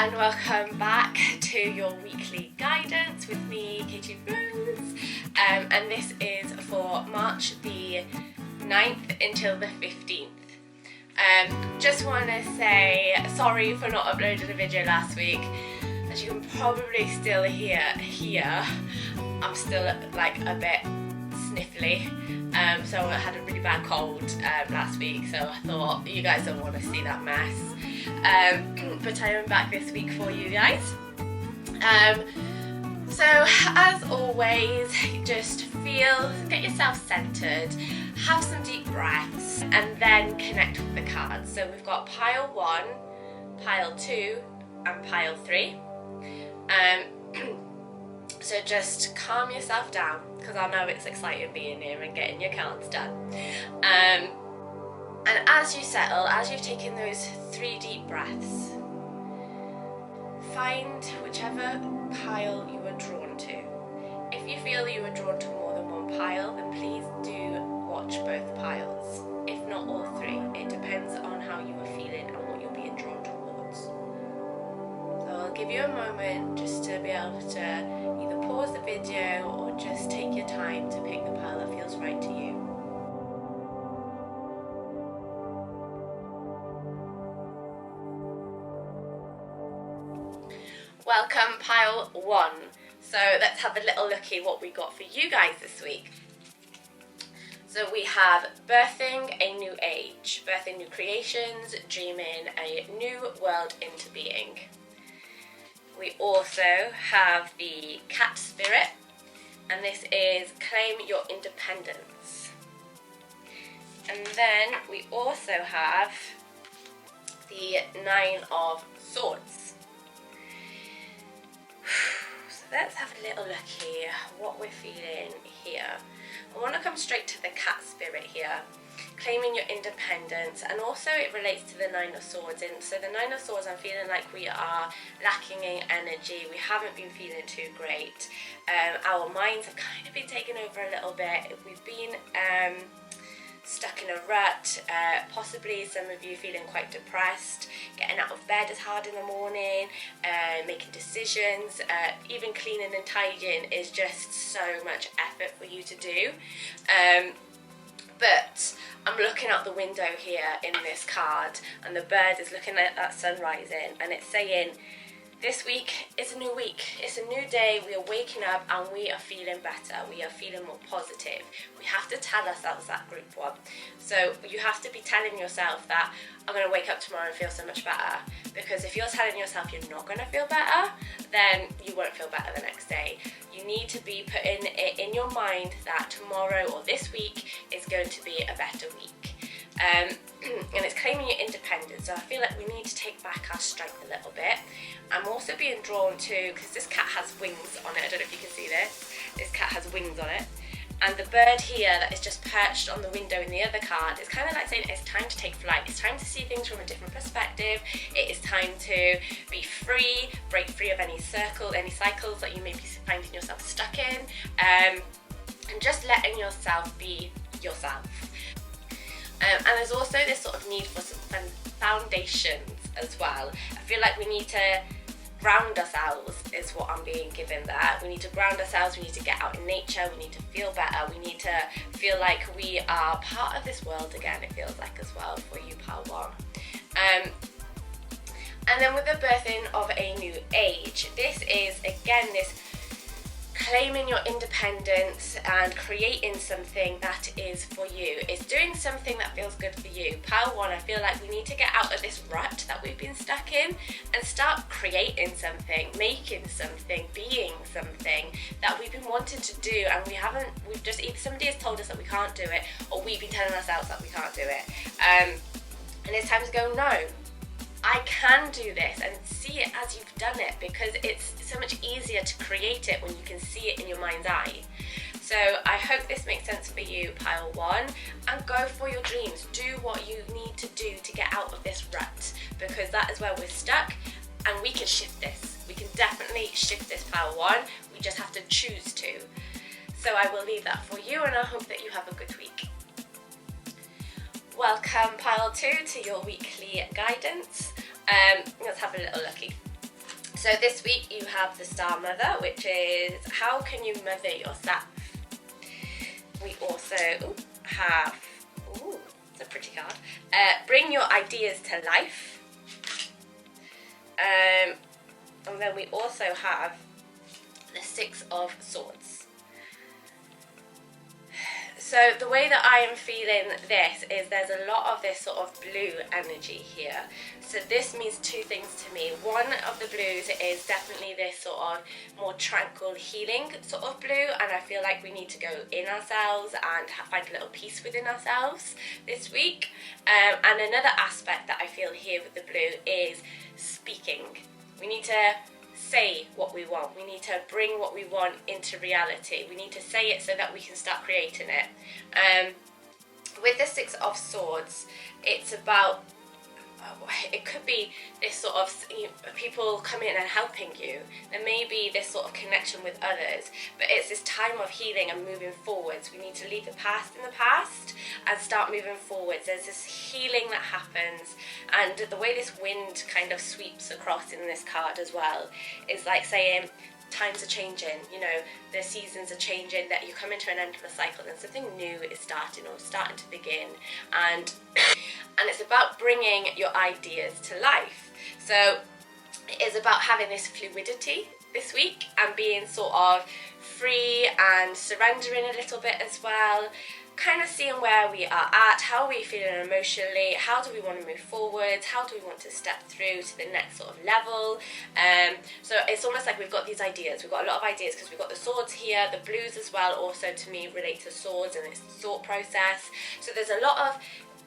and welcome back to your weekly guidance with me, Katie Rose, and this is for March the 9th until the 15th. Just want to say sorry for not uploading a video last week. As you can probably still hear, I'm still like a bit sniffly, so I had a really bad cold last week, so I thought you guys don't want to see that mess, but I am back this week for you guys. So as always, just get yourself centered, have some deep breaths, and then connect with the cards. So we've got pile 1, pile 2 and pile 3. So just calm yourself down, because I know it's exciting being here and getting your cards done. And as you settle, as you've taken those 3 deep breaths, find whichever pile you are drawn to. If you feel that you are drawn to more than one pile, then please do watch both piles, if not all 3. It depends on how you are feeling and what you're being drawn towards. So I'll give you a moment just to be able to either pause the video or just take your time to pick the pile that feels right to you. Welcome pile 1. So let's have a little looky what we got for you guys this week. So we have birthing a new age, birthing new creations, dreaming a new world into being. We also have the cat spirit, and this is claim your independence. And then we also have the 9 of swords. So let's have a little look here what we're feeling here. I want to come straight to the cat spirit here, claiming your independence, and also it relates to the 9 of swords. And so the 9 of swords, I'm feeling like we are lacking in energy. We haven't been feeling too great. Our minds have kind of been taken over a little bit. We've been stuck in a rut, possibly some of you feeling quite depressed. Getting out of bed is hard in the morning, making decisions, even cleaning and tidying is just so much effort for you to do. But I'm looking out the window here in this card, and the bird is looking at that sun rising, and it's saying, this week is a new week, it's a new day, we are waking up and we are feeling better, we are feeling more positive. We have to tell ourselves that, group 1. So you have to be telling yourself that I'm going to wake up tomorrow and feel so much better, because if you're telling yourself you're not going to feel better, then you won't feel better the next day. You need to be putting it in your mind that tomorrow or this week is going to be a better week. And it's claiming your independence, so I feel like we need to take back our strength a little bit. I'm also being drawn to, because this cat has wings on it, I don't know if you can see this cat has wings on it, and the bird here that is just perched on the window in the other card is kind of like saying it's time to take flight, it's time to see things from a different perspective, it is time to be free, break free of any cycles that you may be finding yourself stuck in, and just letting yourself be yourself. And there's also this sort of need for some foundations as well. I feel like we need to ground ourselves is what I'm being given there. We need to ground ourselves, we need to get out in nature, we need to feel better, we need to feel like we are part of this world again, it feels like as well for you, pile 1. And then with the birthing of a new age, this is again this claiming your independence and creating something that is for you. It's doing something that feels good for you. Pile 1, I feel like we need to get out of this rut that we've been stuck in and start creating something, making something, being something that we've been wanting to do, and we've just either somebody has told us that we can't do it, or we've been telling ourselves that we can't do it. And it's time to go, no, I can do this, and see it as you've done it, because it's so much easier to create it when you can see it in your mind's eye. So I hope this makes sense for you, pile 1, and go for your dreams. Do what you need to do to get out of this rut, because that is where we're stuck, and we can shift this. We can definitely shift this, pile 1. We just have to choose to. So I will leave that for you, and I hope that you have a good week. Welcome pile 2 to your weekly guidance. Let's have a little looky. So this week you have the Star Mother, which is how can you mother yourself. We also have, it's a pretty card, bring your ideas to life. And then we also have the Six of Swords. So the way that I am feeling this is there's a lot of this sort of blue energy here. So this means two things to me. One of the blues is definitely this sort of more tranquil, healing sort of blue, and I feel like we need to go in ourselves and find a little peace within ourselves this week. And another aspect that I feel here with the blue is speaking. We need to say what we want. We need to bring what we want into reality. We need to say it so that we can start creating it. With the Six of Swords, it's about, it could be this sort of people coming in and helping you. There may be this sort of connection with others, but it's this time of healing and moving forwards. We need to leave the past in the past and start moving forwards. There's this healing that happens, and the way this wind kind of sweeps across in this card as well is like saying times are changing, you know, the seasons are changing, that you come into an end of a cycle and something new is starting or starting to begin, and it's about bringing your ideas to life. So it is about having this fluidity this week and being sort of free and surrendering a little bit as well, kind of seeing where we are at, how are we feeling emotionally, how do we want to move forward, how do we want to step through to the next sort of level. So it's almost like we've got these ideas, we've got a lot of ideas because we've got the swords here, the blues as well also to me relate to swords and its thought process. So there's a lot of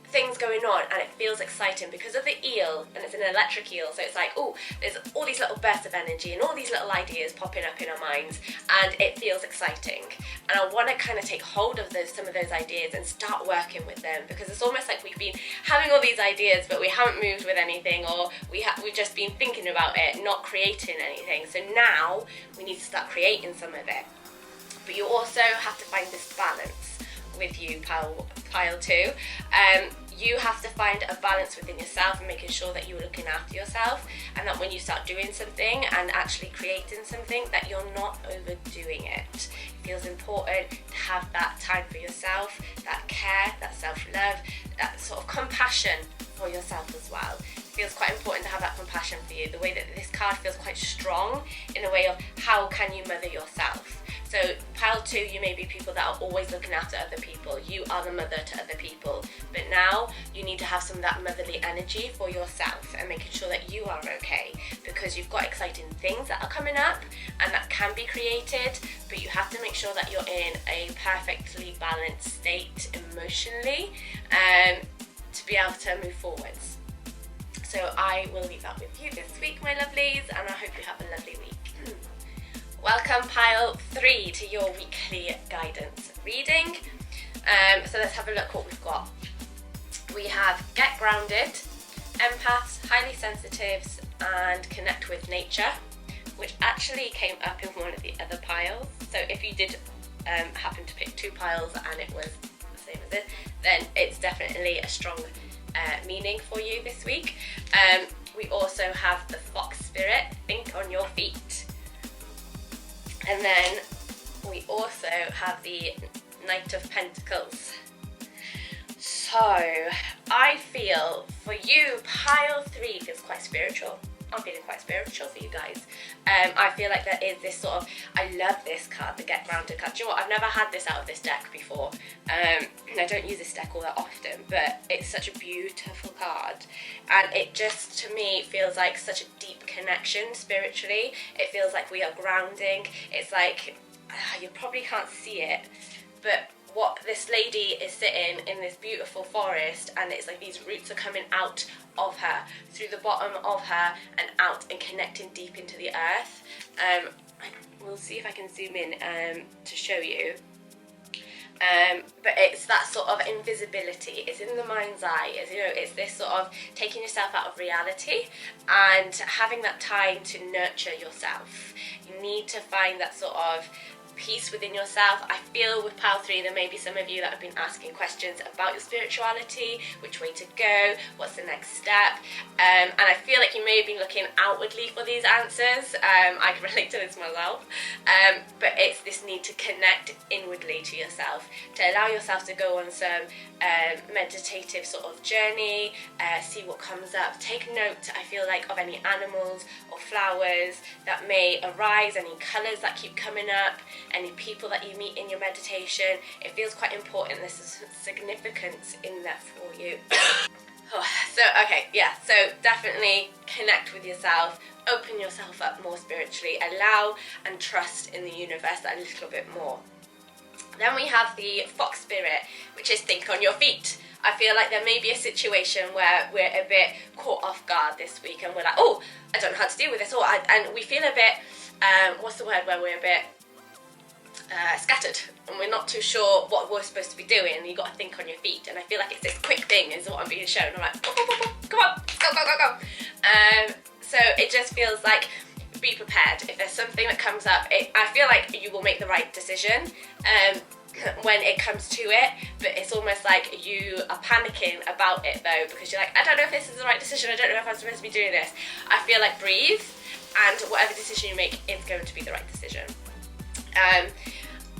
things going on and it feels exciting because of the eel, and it's an electric eel, so it's like, oh, there's all these little bursts of energy and all these little ideas popping up in our minds, and it feels exciting, and I want to kind of take hold of some of those ideas and start working with them, because it's almost like we've been having all these ideas but we haven't moved with anything, or we've just been thinking about it, not creating anything. So now we need to start creating some of it. But you also have to find this balance with you, pile 2. You have to find a balance within yourself and making sure that you're looking after yourself, and that when you start doing something and actually creating something, that you're not overdoing it. It feels important to have that time for yourself, that care, that self-love, that sort of compassion for yourself as well. It feels quite important to have that compassion for you. The way that this card feels quite strong in a way of how can you mother yourself. So pile 2, you may be people that are always looking after other people. You are the mother to other people. But now you need to have some of that motherly energy for yourself and making sure that you are okay, because you've got exciting things that are coming up and that can be created, but you have to make sure that you're in a perfectly balanced state emotionally to be able to move forwards. So I will leave that with you this week, my lovelies, and I hope you have a lovely week. Welcome pile 3 to your weekly guidance reading. So let's have a look what we've got. We have get grounded, empaths, highly sensitives, and connect with nature, which actually came up in one of the other piles. So if you did happen to pick 2 piles and it was the same as it, then it's definitely a strong meaning for you this week. We also have the fox spirit, think on your feet. And then we also have the Knight of Pentacles. So I feel for you, pile 3 feels quite spiritual. I'm feeling quite spiritual for you guys. I feel like there is this sort of, I love this card, the Get Grounded card. Do you know what? I've never had this out of this deck before. And I don't use this deck all that often, but it's such a beautiful card. And it just, to me, feels like such a deep connection spiritually. It feels like we are grounding. It's like, you probably can't see it, but what this lady is sitting in this beautiful forest, and it's like these roots are coming out of her, through the bottom of her and out and connecting deep into the earth. We'll see if I can zoom in to show you. But it's that sort of invisibility. It's in the mind's eye. It's, you know, it's this sort of taking yourself out of reality and having that time to nurture yourself. You need to find that sort of peace within yourself. I feel with pile 3 there may be some of you that have been asking questions about your spirituality, which way to go, what's the next step, and I feel like you may have been looking outwardly for these answers. I can relate to this myself, but it's this need to connect inwardly to yourself, to allow yourself to go on some meditative sort of journey, see what comes up, take note, I feel like, of any animals or flowers that may arise, any colours that keep coming up, any people that you meet in your meditation. It feels quite important. There's some significance in that for you. So definitely connect with yourself, open yourself up more spiritually, allow and trust in the universe a little bit more. Then we have the fox spirit, which is think on your feet. I feel like there may be a situation where we're a bit caught off guard this week and we're like, oh, I don't know how to deal with this, and we feel a bit, what's the word, where we're a bit scattered and we're not too sure what we're supposed to be doing, and you've got to think on your feet. And I feel like it's this quick thing is what I'm being shown. I'm like, come on, go. So it just feels like, be prepared. If there's something that comes up, I feel like you will make the right decision when it comes to it, but it's almost like you are panicking about it though, because you're like, I don't know if this is the right decision, I don't know if I'm supposed to be doing this. I feel like breathe, and whatever decision you make is going to be the right decision.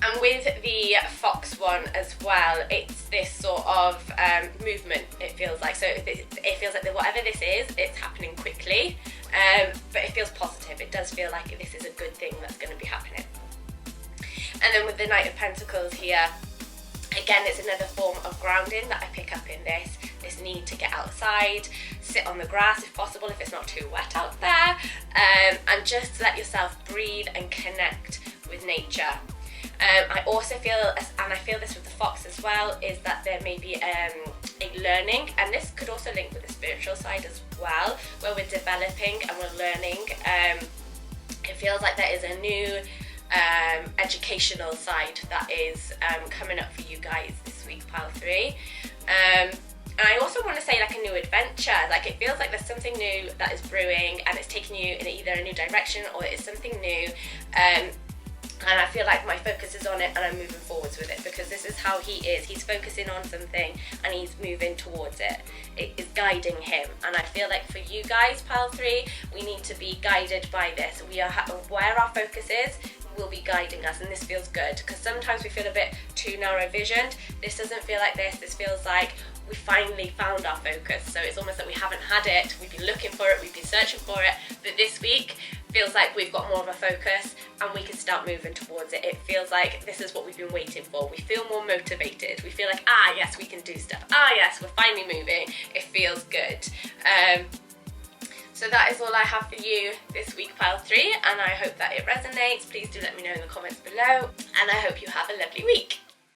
And with the fox one as well, it's this sort of movement, it feels like. So it feels like whatever this is, it's happening quickly, but it feels positive. It does feel like this is a good thing that's going to be happening. And then with the Knight of Pentacles here, again, it's another form of grounding that I pick up in this need to get outside, sit on the grass if possible, if it's not too wet out there, and just let yourself breathe and connect with nature. I also feel, and I feel this with the fox as well, is that there may be a learning, and this could also link with the spiritual side as well, where we're developing and we're learning. It feels like there is a new educational side that is coming up for you guys this week, pile 3. And I also want to say, like, a new adventure. Like, it feels like there's something new that is brewing and it's taking you in either a new direction or it's something new. And I feel like my focus is on it and I'm moving forwards with it, because this is how he is. He's focusing on something and he's moving towards it. It is guiding him. And I feel like for you guys, pile 3, we need to be guided by this. We are where our focus is will be guiding us, and this feels good, because sometimes we feel a bit too narrow visioned. This doesn't feel like this. This feels like we finally found our focus. So it's almost like we haven't had it, we've been looking for it, we've been searching for it, but this week feels like we've got more of a focus and we can start moving towards it. It feels like this is what we've been waiting for. We feel more motivated. We feel like, yes, we can do stuff. Yes, we're finally moving. It feels good. So that is all I have for you this week, pile 3, and I hope that it resonates. Please do let me know in the comments below, and I hope you have a lovely week.